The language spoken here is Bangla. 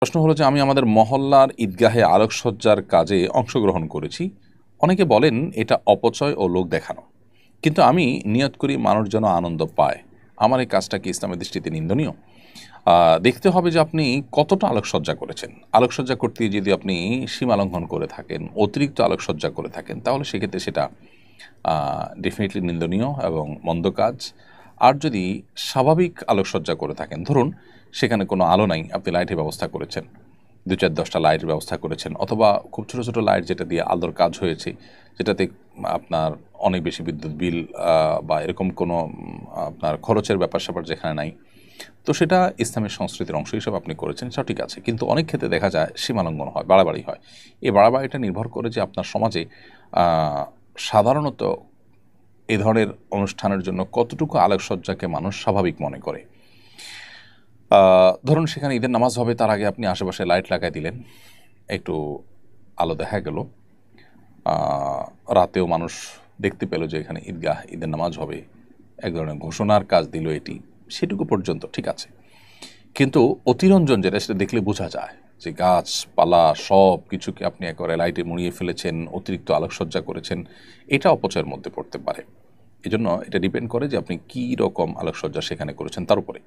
প্রশ্ন হলো যে আমি আমাদের মহল্লার ঈদগাহে আলোকসজ্জার কাজে অংশগ্রহণ করেছি। অনেকে বলেন এটা অপচয় ও লোক দেখানো, কিন্তু আমি নিয়ত করি মানুষ যেন আনন্দ পায়। আমার এই কাজটা কি ইসলামের দৃষ্টিতে নিন্দনীয়? দেখতে হবে যে আপনি কতটা আলোকসজ্জা করেছেন। আলোকসজ্জা করতে গিয়ে যদি আপনি সীমালঙ্ঘন করে থাকেন, অতিরিক্ত আলোকসজ্জা করে থাকেন, তাহলে সেক্ষেত্রে সেটা ডেফিনেটলি নিন্দনীয় এবং মন্দ কাজ। আর যদি স্বাভাবিক আলোকসজ্জা করে থাকেন, ধরুন সেখানে কোনো আলো নাই, আপনি লাইটের ব্যবস্থা করেছেন, ২-৪-১০টা লাইটের ব্যবস্থা করেছেন, অথবা খুব ছোট ছোট লাইট যেটা দিয়ে আলোর কাজ হয়েছে, যেটাতে আপনার অনেক বেশি বিদ্যুৎ বিল বা এরকম কোনো আপনার খরচের ব্যাপার-স্যাপার যেখানে নাই, তো সেটা ইসলামের সংস্কৃতির অংশ হিসেবে আপনি করেছেন, সেটাও ঠিক আছে। কিন্তু অনেক ক্ষেত্রে দেখা যায় সীমালঙ্ঘন হয়, বাড়াবাড়ি হয়। এই বাড়াবাড়িটা নির্ভর করে যে আপনার সমাজে আ সাধারণত এ ধরনের অনুষ্ঠানের জন্য কতটুকু আলোকসজ্জাকে মানুষ স্বাভাবিক মনে করে। ধরুন সেখানে ঈদের নামাজ হবে, তার আগে আপনি আশেপাশে লাইট লাগায় দিলেন, একটু আলো দেখা গেল। আ রাতেও মানুষ দেখতে পেল যে এখানে ঈদগাহ, ঈদের নামাজ হবে। এক ধরনের ঘোষণার কাজ দিল এটি। সেটুকু পর্যন্ত ঠিক আছে। কিন্তু অতিরঞ্জন যেটা, সেটা দেখলে বোঝা যায় যে গাছপালা সবকিছুকে আপনি একেবারে লাইটে মুড়িয়ে ফেলেছেন, অতিরিক্ত আলোকসজ্জা করেছেন। এটা অপচয়ের মধ্যে পড়তে পারে। এজন্য এটা ডিপেন্ড করে যে আপনি কী রকম আলোকসজ্জা সেখানে করেছেন তার উপরে।